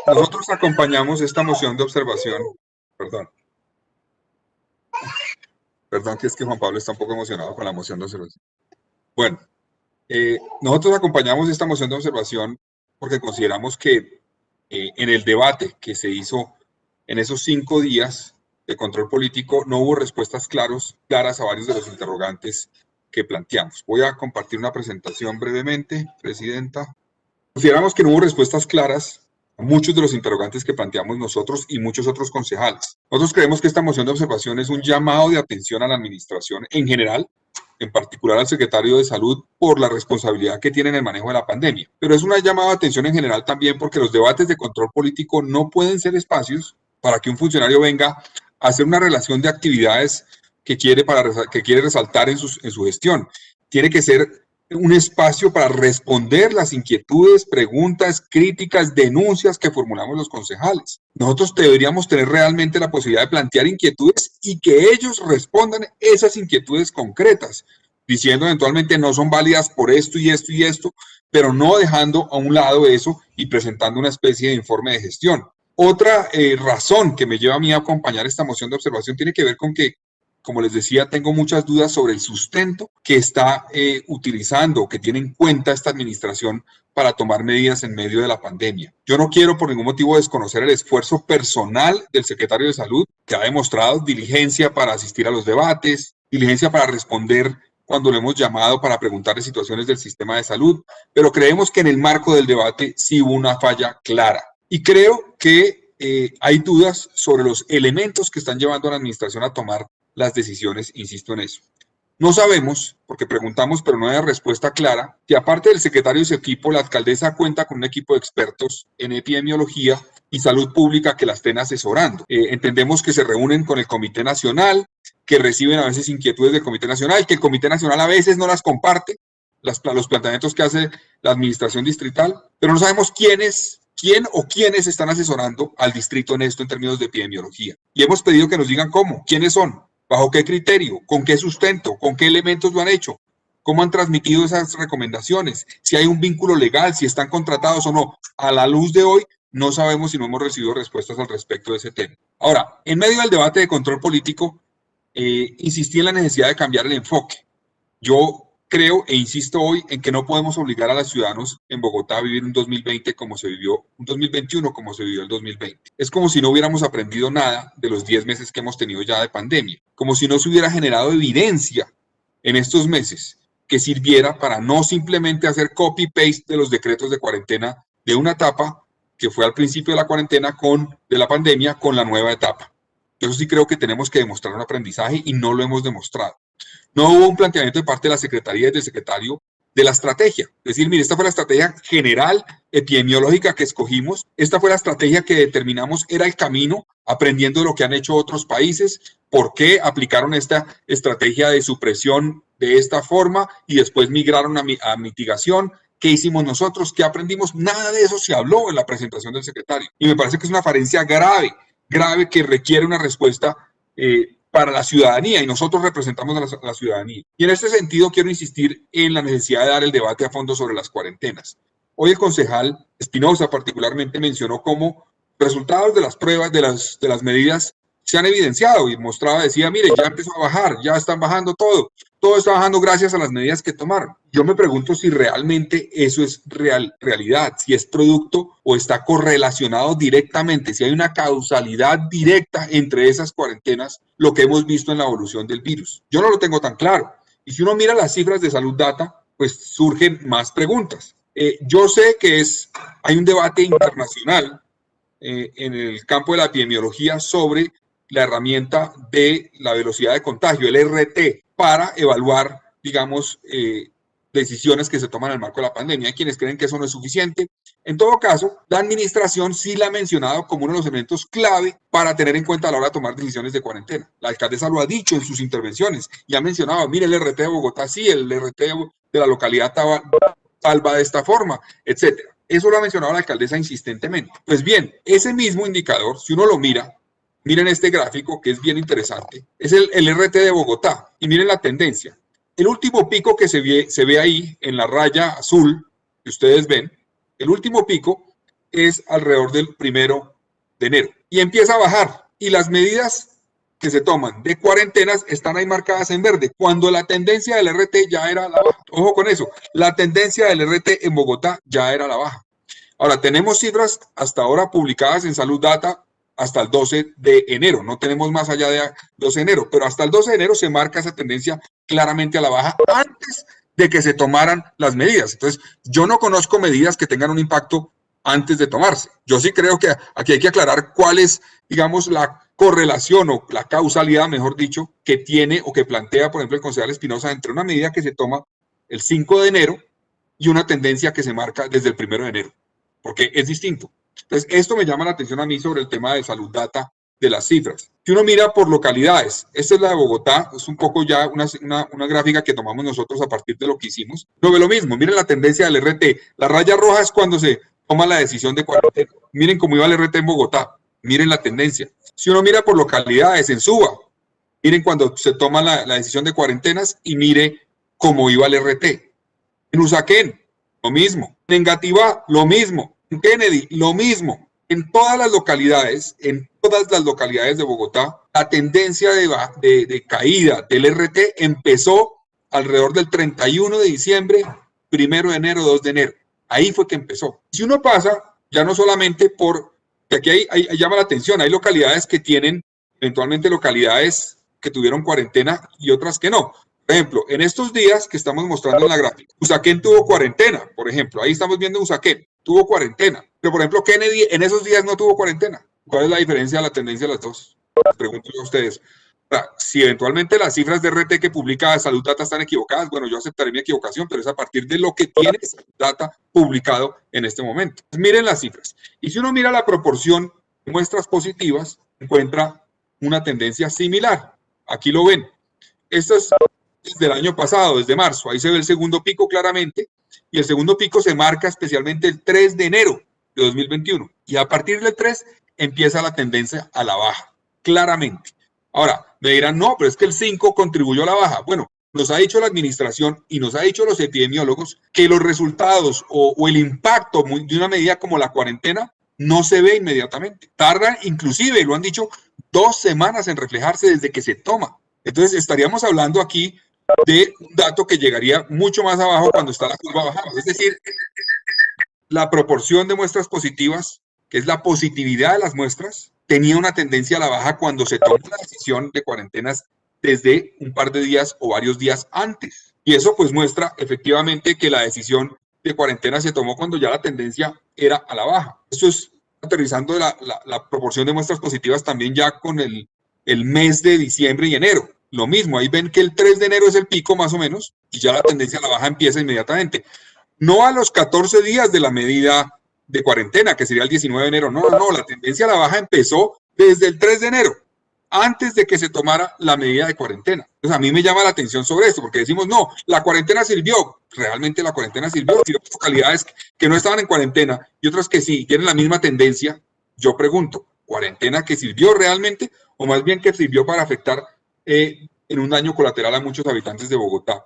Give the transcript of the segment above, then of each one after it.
Nosotros acompañamos esta moción de observación, perdón, que es que Juan Pablo está un poco emocionado con la moción de observación. Bueno, nosotros acompañamos esta moción de observación porque consideramos que en el debate que se hizo en esos 5 días de control político no hubo respuestas claras a varios de los interrogantes que planteamos. Voy a compartir una presentación brevemente, Presidenta. Consideramos que no hubo respuestas claras a muchos de los interrogantes que planteamos nosotros y muchos otros concejales. Nosotros creemos que esta moción de observación es un llamado de atención a la administración en general, en particular al secretario de Salud, por la responsabilidad que tiene en el manejo de la pandemia. Pero es una llamada de atención en general también porque los debates de control político no pueden ser espacios para que un funcionario venga a hacer una relación de actividades que quiere resaltar en su gestión. Tiene que ser un espacio para responder las inquietudes, preguntas, críticas, denuncias que formulamos los concejales. Nosotros deberíamos tener realmente la posibilidad de plantear inquietudes y que ellos respondan esas inquietudes concretas, diciendo eventualmente no son válidas por esto y esto y esto, pero no dejando a un lado eso y presentando una especie de informe de gestión. Otra razón que me lleva a mí a acompañar esta moción de observación tiene que ver con que, como les decía, tengo muchas dudas sobre el sustento que está utilizando, que tiene en cuenta esta administración para tomar medidas en medio de la pandemia. Yo no quiero por ningún motivo desconocer el esfuerzo personal del secretario de Salud, que ha demostrado diligencia para asistir a los debates, diligencia para responder cuando lo hemos llamado para preguntarle situaciones del sistema de salud, pero creemos que en el marco del debate sí hubo una falla clara. Y creo que hay dudas sobre los elementos que están llevando a la administración a tomar las decisiones, insisto en eso. No sabemos, porque preguntamos, pero no hay respuesta clara, que aparte del secretario y su equipo, la alcaldesa cuenta con un equipo de expertos en epidemiología y salud pública que la estén asesorando. Entendemos que se reúnen con el Comité Nacional, que reciben a veces inquietudes del Comité Nacional, que el Comité Nacional a veces no las comparte, los planteamientos que hace la administración distrital, pero no sabemos quién o quiénes están asesorando al distrito en esto en términos de epidemiología. Y hemos pedido que nos digan cómo, quiénes son, bajo qué criterio, con qué sustento, con qué elementos lo han hecho, cómo han transmitido esas recomendaciones, si hay un vínculo legal, si están contratados o no. A la luz de hoy, no sabemos si no hemos recibido respuestas al respecto de ese tema. Ahora, en medio del debate de control político, insistí en la necesidad de cambiar el enfoque. Yo creo e insisto hoy en que no podemos obligar a los ciudadanos en Bogotá a vivir un 2020 como se vivió, un 2021 como se vivió el 2020. Es como si no hubiéramos aprendido nada de los 10 meses que hemos tenido ya de pandemia, como si no se hubiera generado evidencia en estos meses que sirviera para no simplemente hacer copy-paste de los decretos de cuarentena de una etapa que fue al principio de la cuarentena de la pandemia con la nueva etapa. Yo sí creo que tenemos que demostrar un aprendizaje y no lo hemos demostrado. No hubo un planteamiento de parte de la Secretaría y del secretario de la estrategia. Es decir, mire, esta fue la estrategia general epidemiológica que escogimos. Esta fue la estrategia que determinamos era el camino, aprendiendo de lo que han hecho otros países, por qué aplicaron esta estrategia de supresión de esta forma y después migraron a mitigación. ¿Qué hicimos nosotros? ¿Qué aprendimos? Nada de eso se habló en la presentación del secretario. Y me parece que es una falencia grave que requiere una respuesta para la ciudadanía, y nosotros representamos a la ciudadanía. Y en este sentido quiero insistir en la necesidad de dar el debate a fondo sobre las cuarentenas. Hoy el concejal Espinosa particularmente mencionó cómo resultados de las pruebas, de las medidas, se han evidenciado y decía, mire, ya empezó a bajar, ya están bajando todo está bajando gracias a las medidas que tomaron. Yo me pregunto si realmente eso es realidad, si es producto o está correlacionado directamente, si hay una causalidad directa entre esas cuarentenas, lo que hemos visto en la evolución del virus. Yo no lo tengo tan claro. Y si uno mira las cifras de Salud Data, pues surgen más preguntas. Yo sé que hay un debate internacional en el campo de la epidemiología sobre la herramienta de la velocidad de contagio, el RT, para evaluar, digamos, decisiones que se toman en el marco de la pandemia. Hay quienes creen que eso no es suficiente. En todo caso, la administración sí la ha mencionado como uno de los elementos clave para tener en cuenta a la hora de tomar decisiones de cuarentena. La alcaldesa lo ha dicho en sus intervenciones y ha mencionado, mire, el RT de Bogotá sí, el RT de la localidad tal va de esta forma, etcétera. Eso lo ha mencionado la alcaldesa insistentemente. Pues bien, ese mismo indicador, si uno lo mira, miren este gráfico que es bien interesante, es el RT de Bogotá y miren la tendencia. El último pico que se ve ahí en la raya azul que ustedes ven, el último pico es alrededor del 1 de enero y empieza a bajar. Y las medidas que se toman de cuarentenas están ahí marcadas en verde, cuando la tendencia del RT ya era a la baja. Ojo con eso, la tendencia del RT en Bogotá ya era a la baja. Ahora, tenemos cifras hasta ahora publicadas en Salud Data hasta el 12 de enero, no tenemos más allá de 12 de enero, pero hasta el 12 de enero se marca esa tendencia claramente a la baja antes de que se tomaran las medidas. Entonces, yo no conozco medidas que tengan un impacto antes de tomarse. Yo sí creo que aquí hay que aclarar cuál es, digamos, la correlación o la causalidad, mejor dicho, que tiene o que plantea, por ejemplo, el concejal Espinosa entre una medida que se toma el 5 de enero y una tendencia que se marca desde el 1 de enero, porque es distinto. Entonces, esto me llama la atención a mí sobre el tema de Salud Data de las cifras. Si uno mira por localidades, esta es la de Bogotá, es un poco ya una gráfica que tomamos nosotros a partir de lo que hicimos. No ve lo mismo, miren la tendencia del RT. La raya roja es cuando se toma la decisión de cuarentena. Miren cómo iba el RT en Bogotá, miren la tendencia. Si uno mira por localidades, en Suba, miren cuando se toma la decisión de cuarentenas y mire cómo iba el RT. En Usaquén, lo mismo. En Engativá, lo mismo. En Kennedy, lo mismo. En todas las localidades de Bogotá, la tendencia de caída del RT empezó alrededor del 31 de diciembre, 1 de enero, 2 de enero. Ahí fue que empezó. Si uno pasa, ya no solamente por, que aquí hay llama la atención, hay localidades que tienen, eventualmente localidades que tuvieron cuarentena y otras que no. Por ejemplo, en estos días que estamos mostrando en la gráfica, Usaquén tuvo cuarentena, por ejemplo, ahí estamos viendo Usaquén, tuvo cuarentena, pero por ejemplo Kennedy en esos días no tuvo cuarentena. ¿Cuál es la diferencia de la tendencia de las dos? Les pregunto yo a ustedes. Si eventualmente las cifras de RT que publica Salud Data están equivocadas, bueno, yo aceptaré mi equivocación, pero es a partir de lo que tiene Salud Data publicado en este momento. Miren las cifras. Y si uno mira la proporción de muestras positivas, encuentra una tendencia similar. Aquí lo ven. Esto es desde el año pasado, desde marzo. Ahí se ve el segundo pico claramente. Y el segundo pico se marca especialmente el 3 de enero de 2021. Y a partir del 3 empieza la tendencia a la baja, claramente. Ahora, me dirán, no, pero es que el 5 contribuyó a la baja. Bueno, nos ha dicho la administración y nos ha dicho los epidemiólogos que los resultados o el impacto de una medida como la cuarentena no se ve inmediatamente. Tarda inclusive, lo han dicho, 2 semanas en reflejarse desde que se toma. Entonces, estaríamos hablando aquí de un dato que llegaría mucho más abajo cuando está la curva bajada. Es decir, la proporción de muestras positivas, que es la positividad de las muestras, tenía una tendencia a la baja cuando se tomó la decisión de cuarentenas desde un par de días o varios días antes. Y eso pues muestra efectivamente que la decisión de cuarentena se tomó cuando ya la tendencia era a la baja. Eso es aterrizando la proporción de muestras positivas también ya con el mes de diciembre y enero. Lo mismo, ahí ven que el 3 de enero es el pico más o menos y ya la tendencia a la baja empieza inmediatamente. No a los 14 días de la medida de cuarentena, que sería el 19 de enero. No, la tendencia a la baja empezó desde el 3 de enero, antes de que se tomara la medida de cuarentena. Entonces a mí me llama la atención sobre esto, porque decimos, no, la cuarentena sirvió. Realmente la cuarentena sirvió. Si hay localidades que no estaban en cuarentena y otras que sí tienen la misma tendencia, yo pregunto, ¿cuarentena que sirvió realmente o más bien que sirvió para afectar en un daño colateral a muchos habitantes de Bogotá?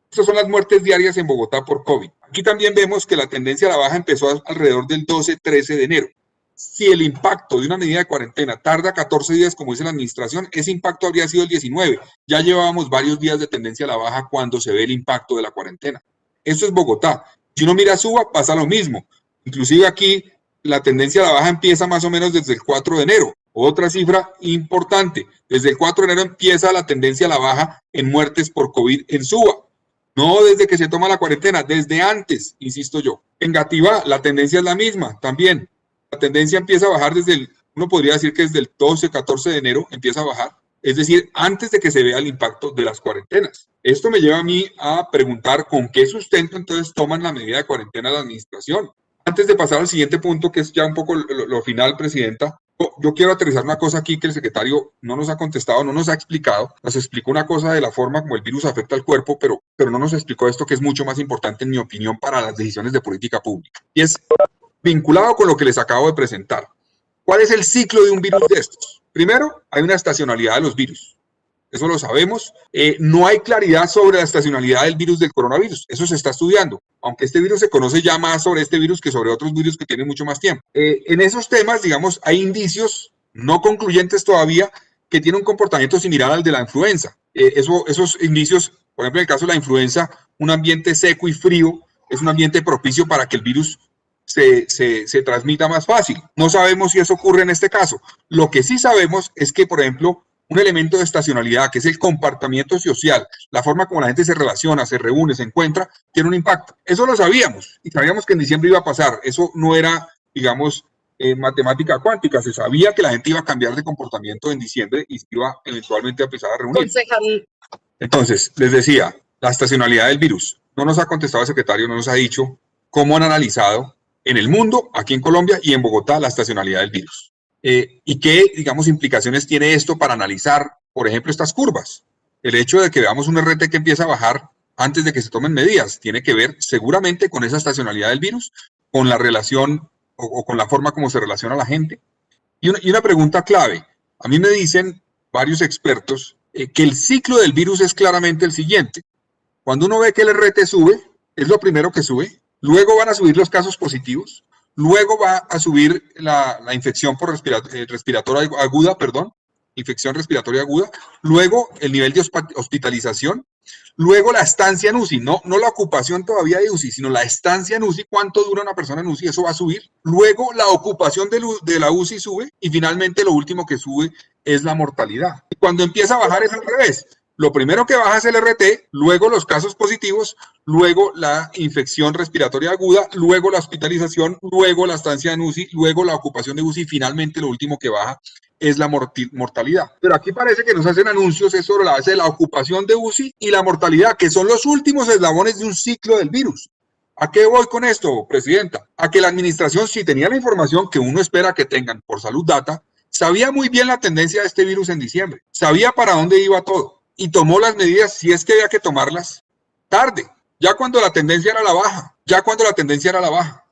Estas son las muertes diarias en Bogotá por COVID. Aquí también vemos que la tendencia a la baja empezó alrededor del 12-13 de enero. Si el impacto de una medida de cuarentena tarda 14 días, como dice la administración, ese impacto habría sido el 19. Ya llevábamos varios días de tendencia a la baja cuando se ve el impacto de la cuarentena. Eso es Bogotá. Si uno mira Suba, pasa lo mismo. Inclusive aquí la tendencia a la baja empieza más o menos desde el 4 de enero. Otra cifra importante, desde el 4 de enero empieza la tendencia a la baja en muertes por COVID en Suba. No desde que se toma la cuarentena, desde antes, insisto yo. En Gativá la tendencia es la misma también. La tendencia empieza a bajar uno podría decir que desde el 12, 14 de enero empieza a bajar. Es decir, antes de que se vea el impacto de las cuarentenas. Esto me lleva a mí a preguntar con qué sustento entonces toman la medida de cuarentena la administración. Antes de pasar al siguiente punto, que es ya un poco lo final, Presidenta, yo quiero aterrizar una cosa aquí que el secretario no nos ha contestado, no nos ha explicado. Nos explicó una cosa de la forma como el virus afecta al cuerpo, pero no nos explicó esto que es mucho más importante, en mi opinión, para las decisiones de política pública. Y es vinculado con lo que les acabo de presentar. ¿Cuál es el ciclo de un virus de estos? Primero, hay una estacionalidad de los virus. eso lo sabemos. No hay claridad sobre la estacionalidad del virus del coronavirus, eso se está estudiando, aunque este virus se conoce ya más sobre este virus que sobre otros virus que tienen mucho más tiempo. En esos temas, digamos, hay indicios no concluyentes todavía que tienen un comportamiento similar al de la influenza. Esos indicios, por ejemplo, en el caso de la influenza, un ambiente seco y frío es un ambiente propicio para que el virus se transmita más fácil. No sabemos si eso ocurre en este caso. Lo que sí sabemos es que, por ejemplo, un elemento de estacionalidad, que es el comportamiento social, la forma como la gente se relaciona, se reúne, se encuentra, tiene un impacto. Eso lo sabíamos y sabíamos que en diciembre iba a pasar. Eso no era, digamos, matemática cuántica. Se sabía que la gente iba a cambiar de comportamiento en diciembre y iba eventualmente a empezar a reunir. Entonces, les decía, la estacionalidad del virus. No nos ha contestado el secretario, no nos ha dicho cómo han analizado en el mundo, aquí en Colombia y en Bogotá, la estacionalidad del virus. ¿Y qué, digamos, implicaciones tiene esto para analizar, por ejemplo, estas curvas? El hecho de que veamos un RT que empieza a bajar antes de que se tomen medidas tiene que ver seguramente con esa estacionalidad del virus, con la relación o con la forma como se relaciona la gente. Y una pregunta clave. A mí me dicen varios expertos que el ciclo del virus es claramente el siguiente. Cuando uno ve que el RT sube, es lo primero que sube, luego van a subir los casos positivos, luego va a subir la infección por respiratoria aguda, infección respiratoria aguda, luego el nivel de hospitalización, luego la estancia en UCI, no la ocupación todavía de UCI, sino la estancia en UCI, cuánto dura una persona en UCI, eso va a subir, luego la ocupación de la UCI sube y finalmente lo último que sube es la mortalidad. Y cuando empieza a bajar es al revés. Lo primero que baja es el RT, luego los casos positivos, luego la infección respiratoria aguda, luego la hospitalización, luego la estancia en UCI, luego la ocupación de UCI y finalmente lo último que baja es la mortalidad. Pero aquí parece que nos hacen anuncios es sobre la base de la ocupación de UCI y la mortalidad, que son los últimos eslabones de un ciclo del virus. ¿A qué voy con esto, presidenta? A que la administración, si tenía la información que uno espera que tengan por Salud Data, sabía muy bien la tendencia de este virus en diciembre, sabía para dónde iba todo y tomó las medidas, si es que había que tomarlas, tarde, ya cuando la tendencia era la baja,